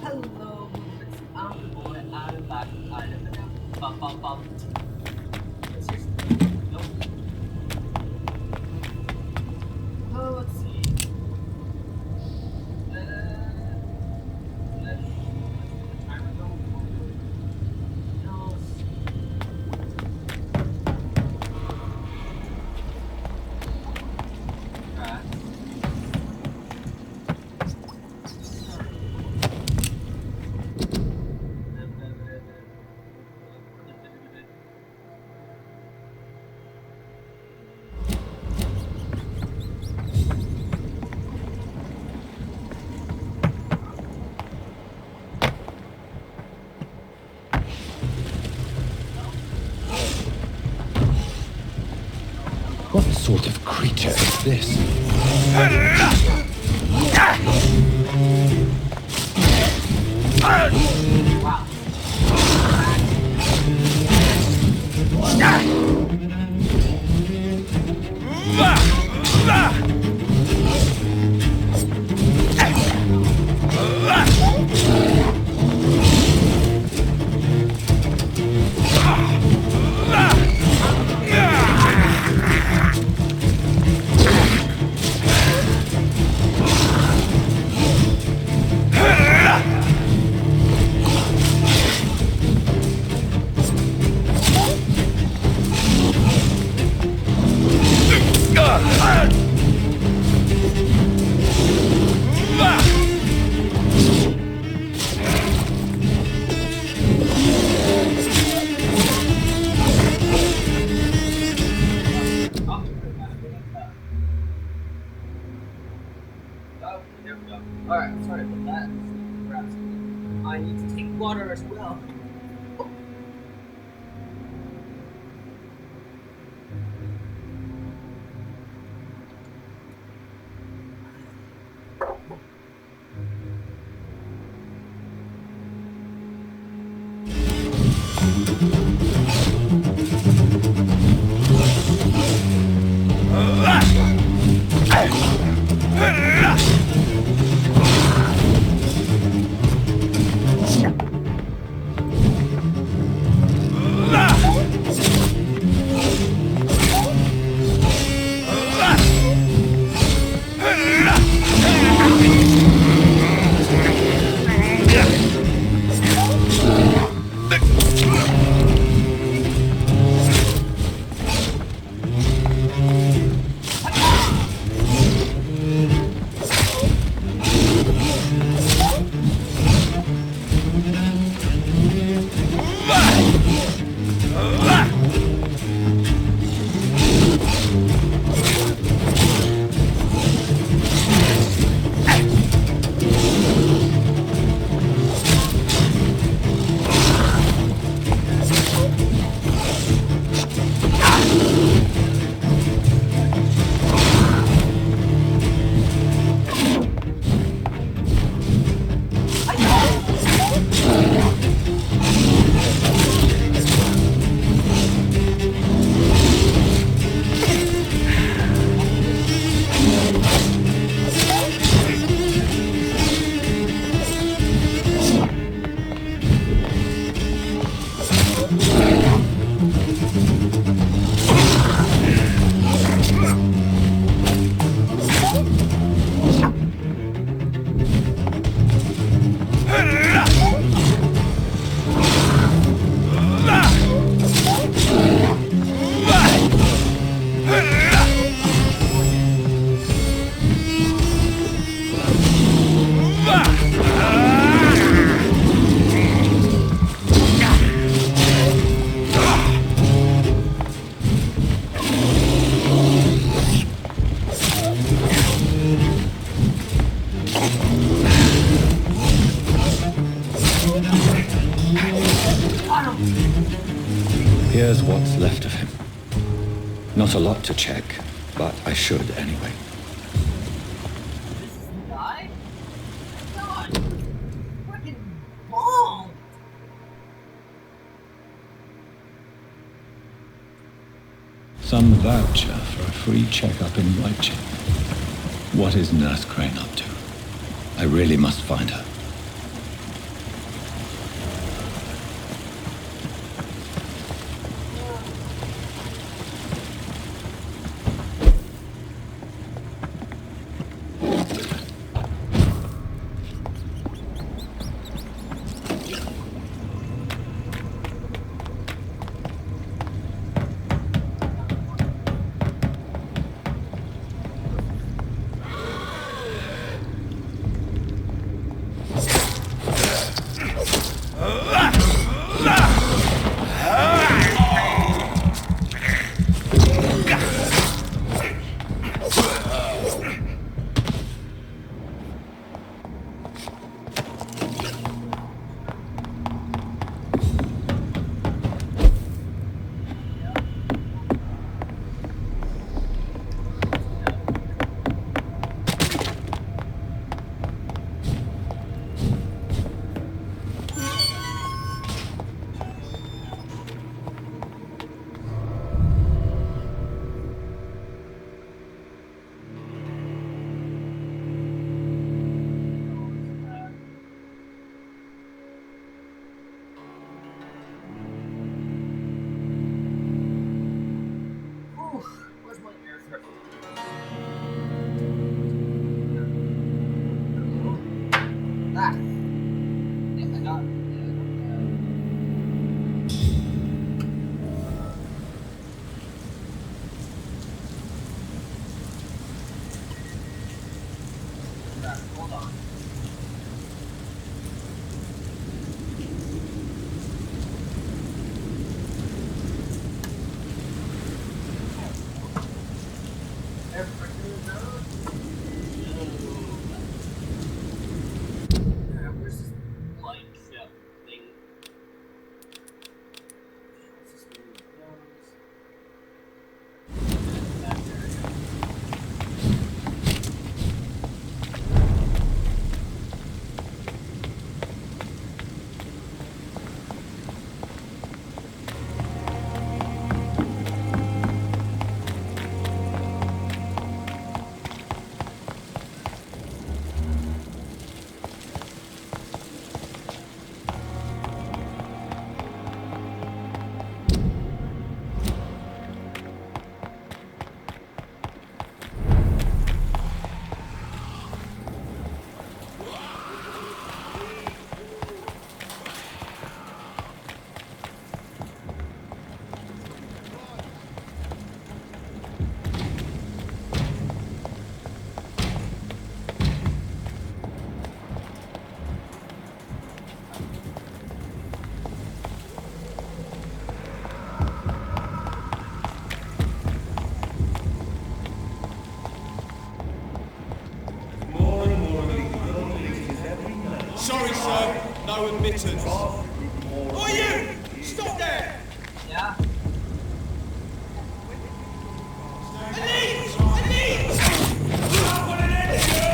Hello, movements. I'm the boy. I'm back. I live now. Bum bum bum. Seriously. Nope. Oh, let's see. Let's get the timer going. No, let's see. Right. What sort of creature is this? Alright, sorry about that. I need to take water as well. Here's what's left of him. Not a lot to check, but I should anyway. This is the guy? God, freaking bald! Some voucher for a free checkup in Whitechapel. What is Nurse Crane up to? I really must find her. Where's my air threat? Ah! Yeah, I got it. Hold on. Where's this light ship thing? What's this thing that goes? Back there. Sorry, sir. No admittance. Oh, you! Stop there! Yeah? Elite! Elite! I want an end to you!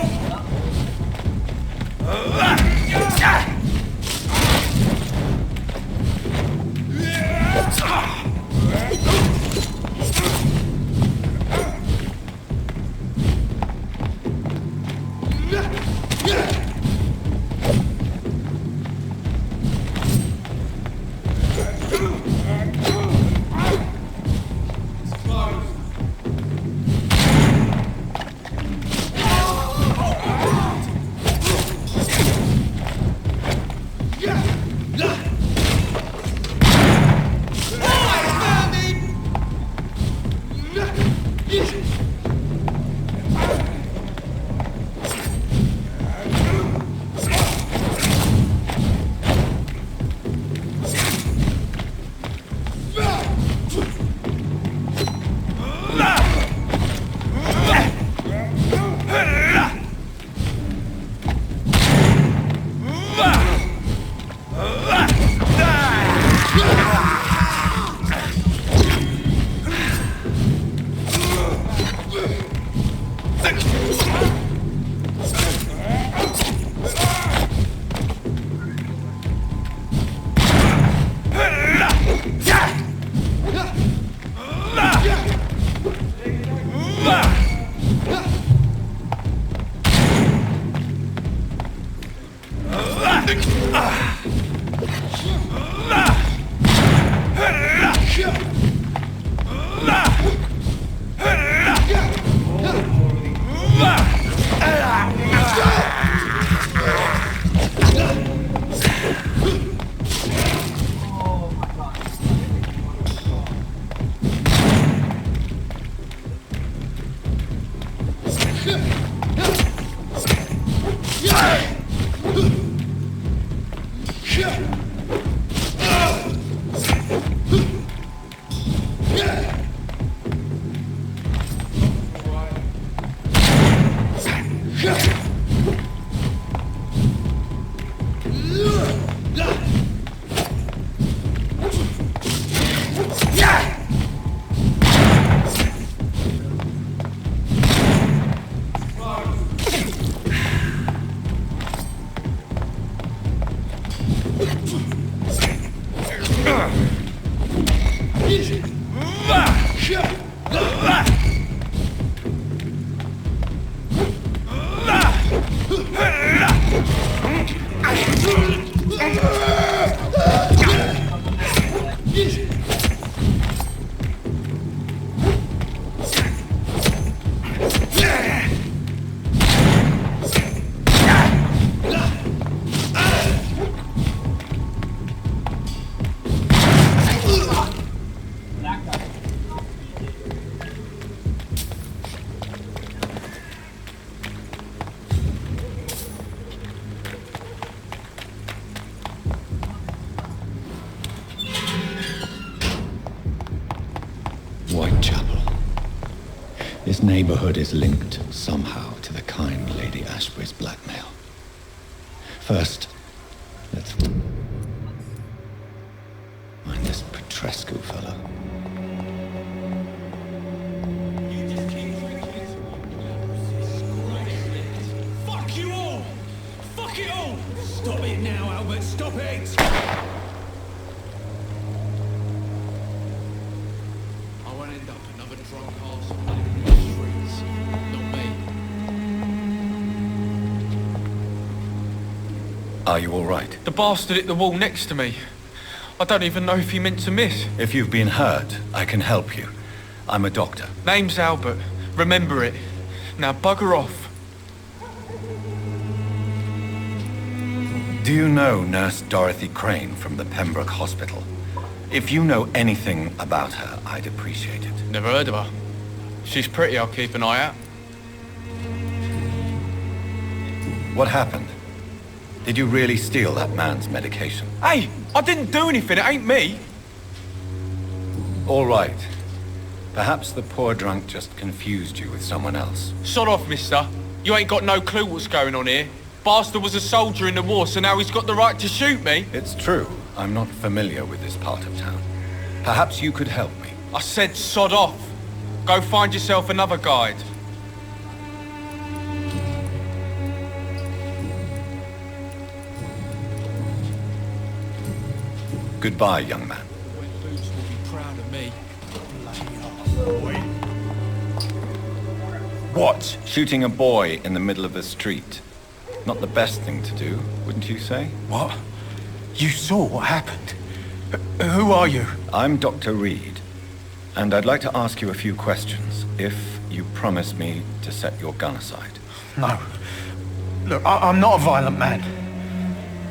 Whitechapel. This neighborhood is linked somehow to the kind Lady Ashbury's blackmail. First, let's find this Petrescu fellow. Fuck you all! Fuck it all! Stop it now, Albert, stop it! I won't end up another drunk arsehole living in the streets. Not me. Are you all right? The bastard hit the wall next to me. I don't even know if he meant to miss. If you've been hurt, I can help you. I'm a doctor. Name's Albert. Remember it. Now bugger off. Do you know Nurse Dorothy Crane from the Pembroke Hospital? If you know anything about her, I'd appreciate it. Never heard of her. She's pretty, I'll keep an eye out. What happened? Did you really steal that man's medication? Hey, I didn't do anything, it ain't me. All right. Perhaps the poor drunk just confused you with someone else. Sod off, mister. You ain't got no clue what's going on here. Bastard was a soldier in the war, so now he's got the right to shoot me. It's true. I'm not familiar with this part of town. Perhaps you could help me. I said sod off. Go find yourself another guide. Goodbye, young man. When Boots will be proud of me. Bloody hell. What? Shooting a boy in the middle of the street. Not the best thing to do, wouldn't you say? What? You saw what happened? Who are you? I'm Dr. Reed, and I'd like to ask you a few questions, if you promise me to set your gun aside. No. Look, I'm not a violent man.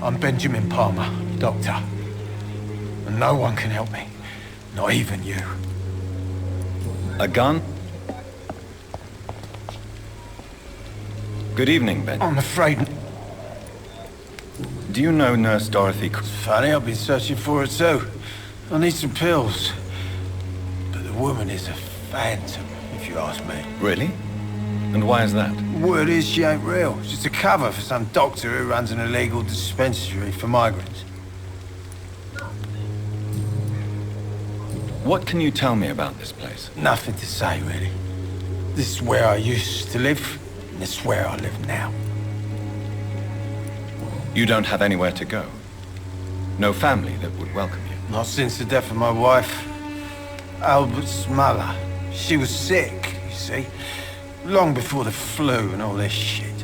I'm Benjamin Palmer, doctor. And no one can help me. Not even you. A gun? Good evening, Ben. I'm afraid... Do you know Nurse Dorothy? Funny, I've been searching for her too. I need some pills. But the woman is a phantom, if you ask me. Really? And why is that? Word is she ain't real. She's a cover for some doctor who runs an illegal dispensary for migrants. What can you tell me about this place? Nothing to say, really. This is where I used to live, and this is where I live now. You don't have anywhere to go? No family that would welcome you? Not since the death of my wife, Albert's mother. She was sick, you see. Long before the flu and all this shit.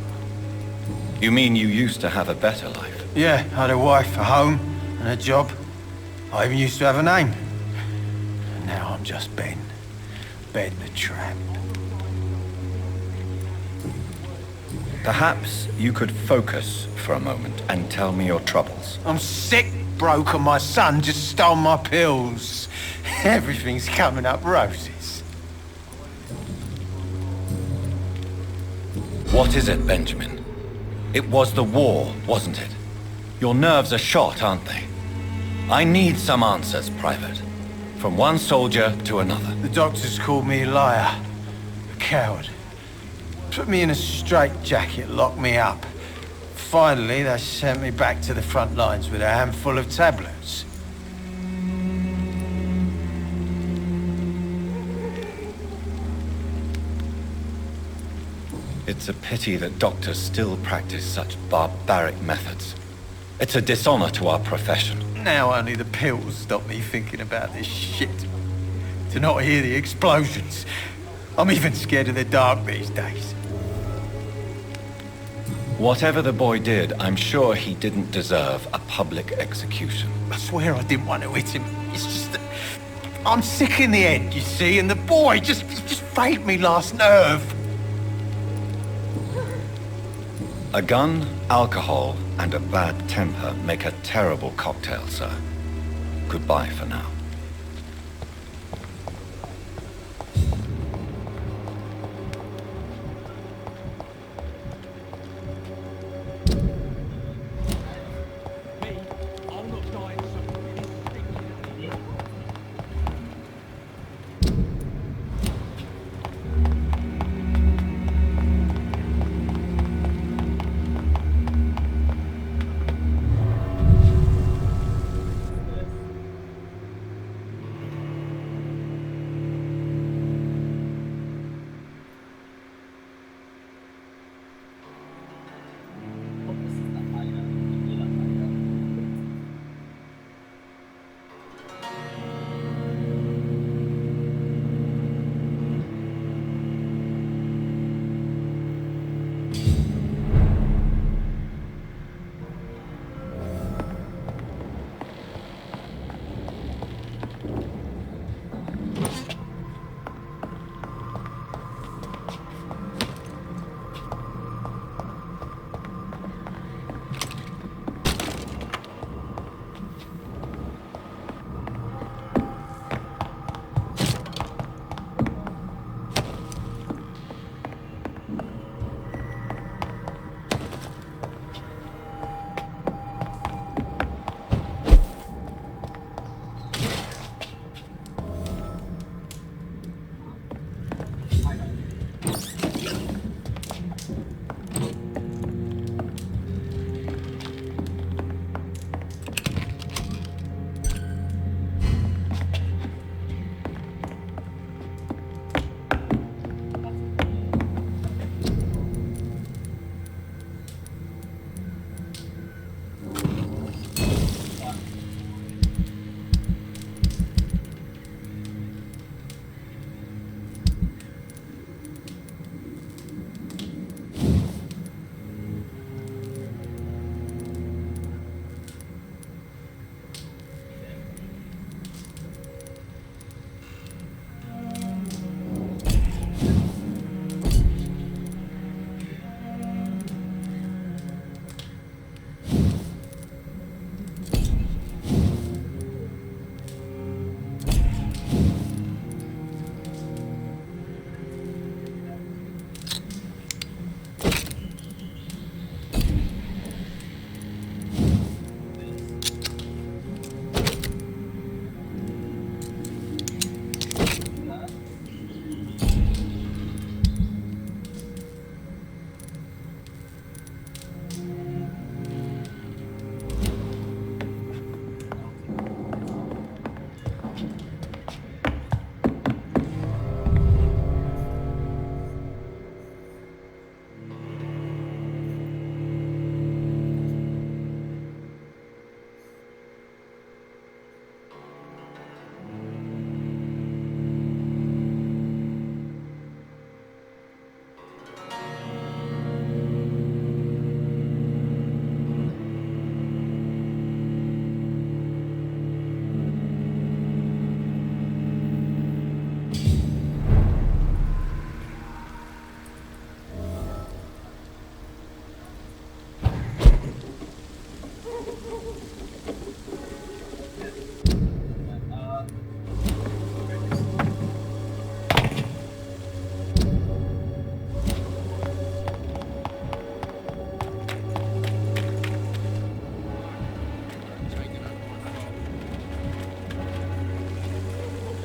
You mean you used to have a better life? Yeah, I had a wife, a home, and a job. I even used to have a name. And now I'm just Ben. Ben the Tramp. Perhaps you could focus for a moment and tell me your troubles. I'm sick, broke, and my son just stole my pills. Everything's coming up roses. What is it, Benjamin? It was the war, wasn't it? Your nerves are shot, aren't they? I need some answers, Private. From one soldier to another. The doctors called me a liar, a coward. Put me in a straitjacket, locked me up. Finally, they sent me back to the front lines with a handful of tablets. It's a pity that doctors still practice such barbaric methods. It's a dishonor to our profession. Now only the pills stop me thinking about this shit. To not hear the explosions. I'm even scared of the dark these days. Whatever the boy did, I'm sure he didn't deserve a public execution. I swear I didn't want to hit him. It's just that I'm sick in the head, you see, and the boy just frayed me last nerve. A gun, alcohol, and a bad temper make a terrible cocktail, sir. Goodbye for now.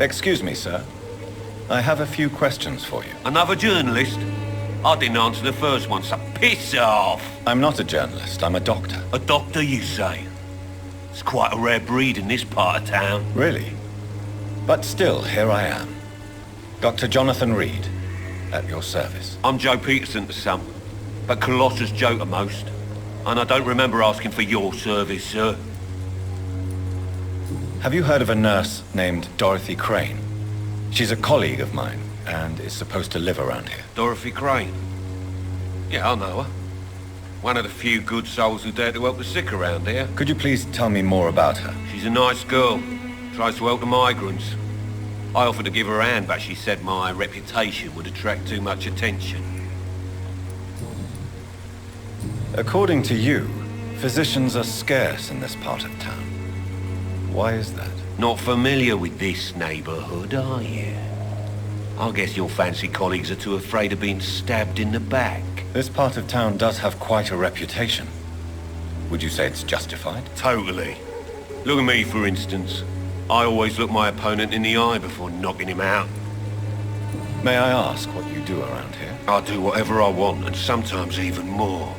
Excuse me, sir. I have a few questions for you. Another journalist? I didn't answer the first one, so piss off! I'm not a journalist, I'm a doctor. A doctor, you say? It's quite a rare breed in this part of town. Really? But still, here I am. Dr. Jonathan Reed, at your service. I'm Joe Peterson to some, but Colossus Joe to most. And I don't remember asking for your service, sir. Have you heard of a nurse named Dorothy Crane? She's a colleague of mine, and is supposed to live around here. Dorothy Crane? Yeah, I know her. One of the few good souls who dare to help the sick around here. Could you please tell me more about her? She's a nice girl. Tries to help the migrants. I offered to give her a hand, but she said my reputation would attract too much attention. According to you, physicians are scarce in this part of town. Why is that? Not familiar with this neighborhood, are you? I guess your fancy colleagues are too afraid of being stabbed in the back. This part of town does have quite a reputation. Would you say it's justified? Totally. Look at me, for instance. I always look my opponent in the eye before knocking him out. May I ask what you do around here? I do whatever I want, and sometimes even more.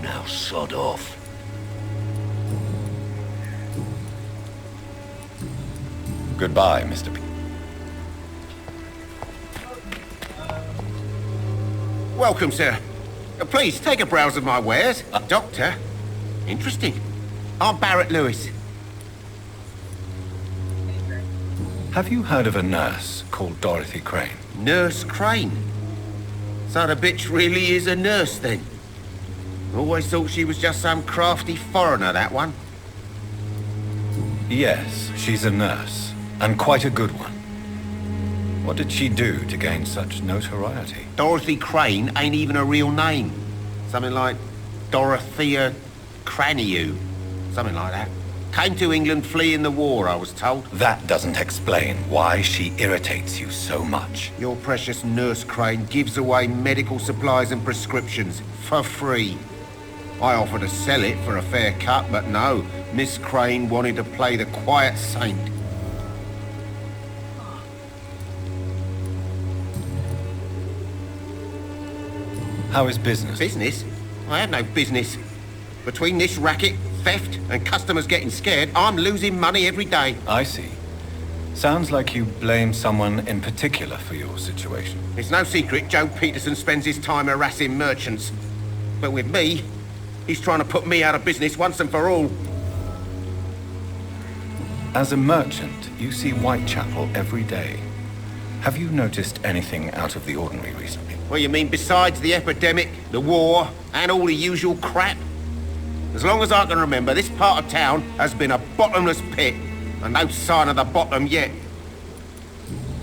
Now sod off. Goodbye, Mr. P. Welcome, sir. Please, take a browse of my wares. Doctor. Interesting. I'm Barrett Lewis. Have you heard of a nurse called Dorothy Crane? Nurse Crane. So the bitch really is a nurse, then? Always thought she was just some crafty foreigner, that one. Yes, she's a nurse, and quite a good one. What did she do to gain such notoriety? Dorothy Crane ain't even a real name. Something like Dorothea Craniu. Something like that. Came to England fleeing the war, I was told. That doesn't explain why she irritates you so much. Your precious Nurse Crane gives away medical supplies and prescriptions for free. I offered to sell it for a fair cut, but no. Miss Crane wanted to play the quiet saint. How is business? Business? I have no business. Between this racket, theft, and customers getting scared, I'm losing money every day. I see. Sounds like you blame someone in particular for your situation. It's no secret Joe Peterson spends his time harassing merchants. But with me, he's trying to put me out of business once and for all. As a merchant, you see Whitechapel every day. Have you noticed anything out of the ordinary recently? What you mean besides the epidemic, the war, and all the usual crap? As long as I can remember, this part of town has been a bottomless pit, and no sign of the bottom yet.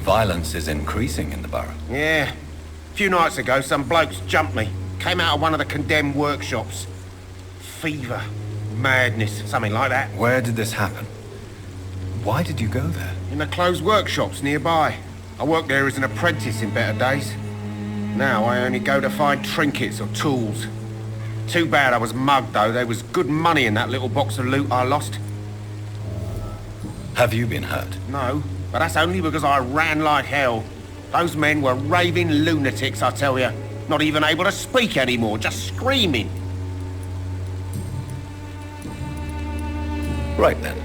Violence is increasing in the borough. Yeah. A few nights ago, some blokes jumped me. Came out of one of the condemned workshops. Fever, madness, something like that. Where did this happen? Why did you go there? In the closed workshops nearby. I worked there as an apprentice in better days. Now I only go to find trinkets or tools. Too bad I was mugged, though. There was good money in that little box of loot I lost. Have you been hurt? No, but that's only because I ran like hell. Those men were raving lunatics, I tell you. Not even able to speak anymore, just screaming. Right then.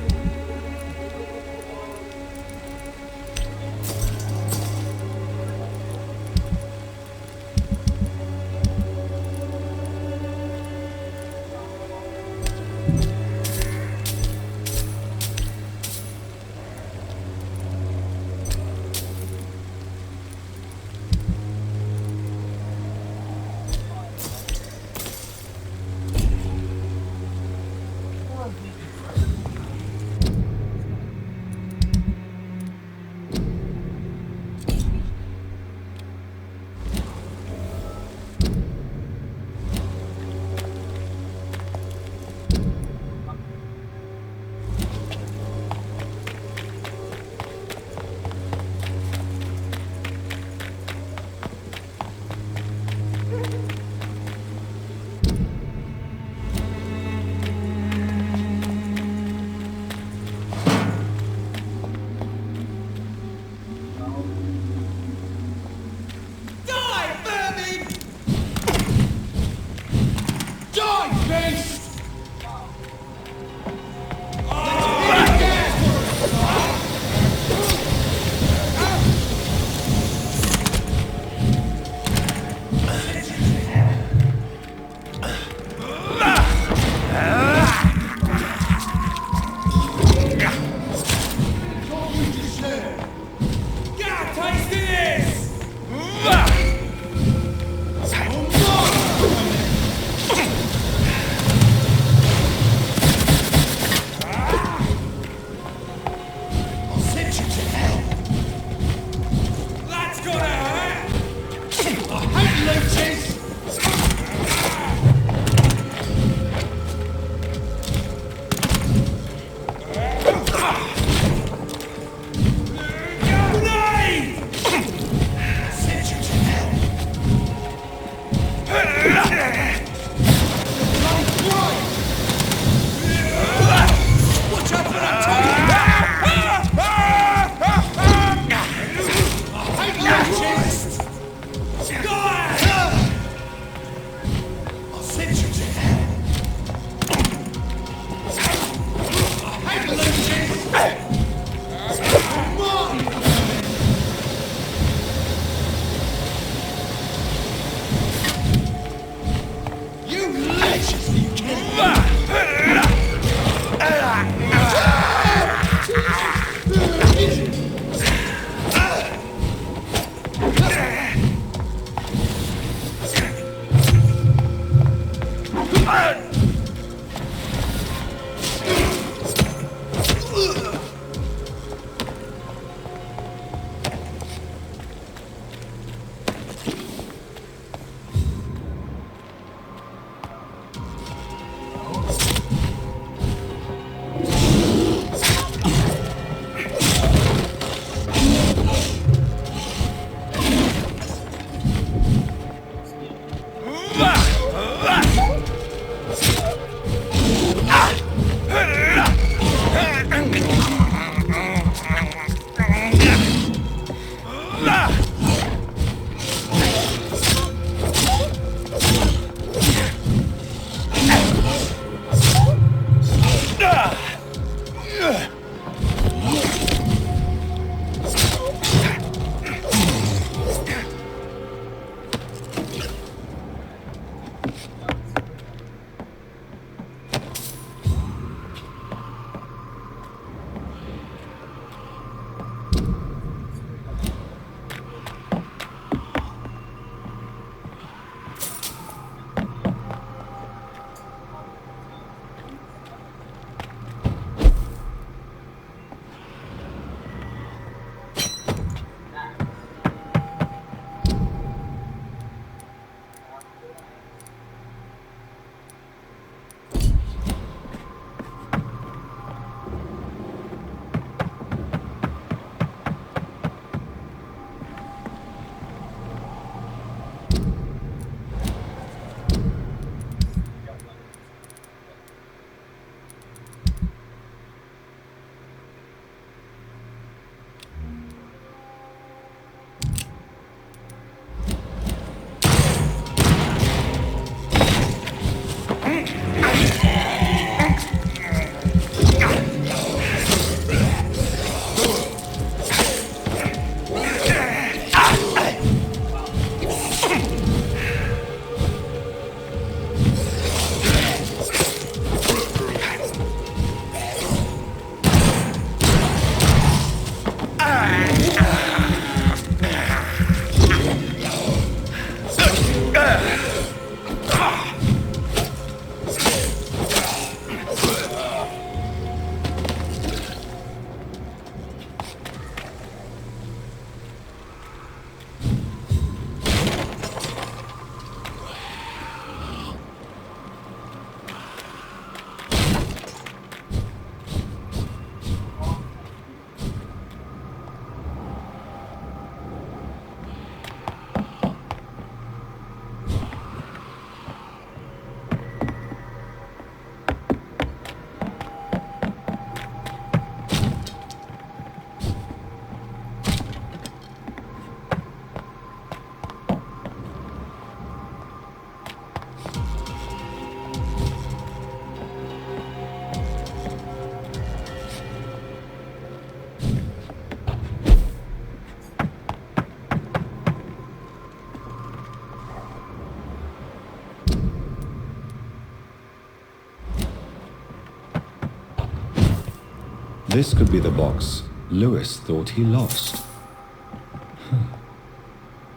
This could be the box Lewis thought he lost.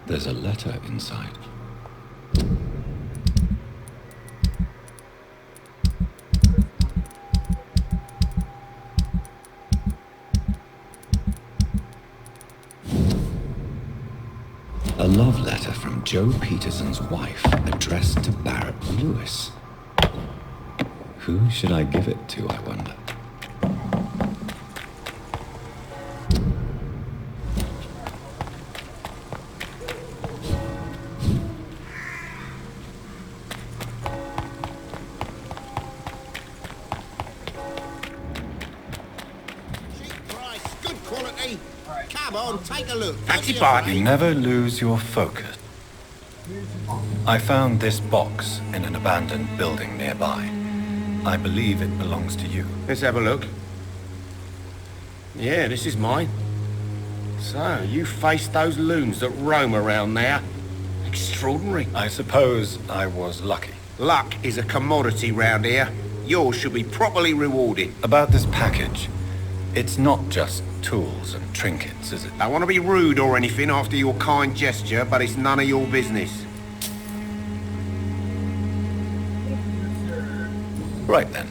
There's a letter inside. A love letter from Joe Peterson's wife, addressed to Barrett Lewis. Who should I give it to, I wonder? Good quality. Come on, take a look. Taxi party. You never lose your focus. I found this box in an abandoned building nearby. I believe it belongs to you. Let's have a look. Yeah, this is mine. So, you faced those loons that roam around there. Extraordinary. I suppose I was lucky. Luck is a commodity round here. Yours should be properly rewarded. About this package, it's not just tools and trinkets, is it? I want to be rude or anything after your kind gesture, but it's none of your business. Right then.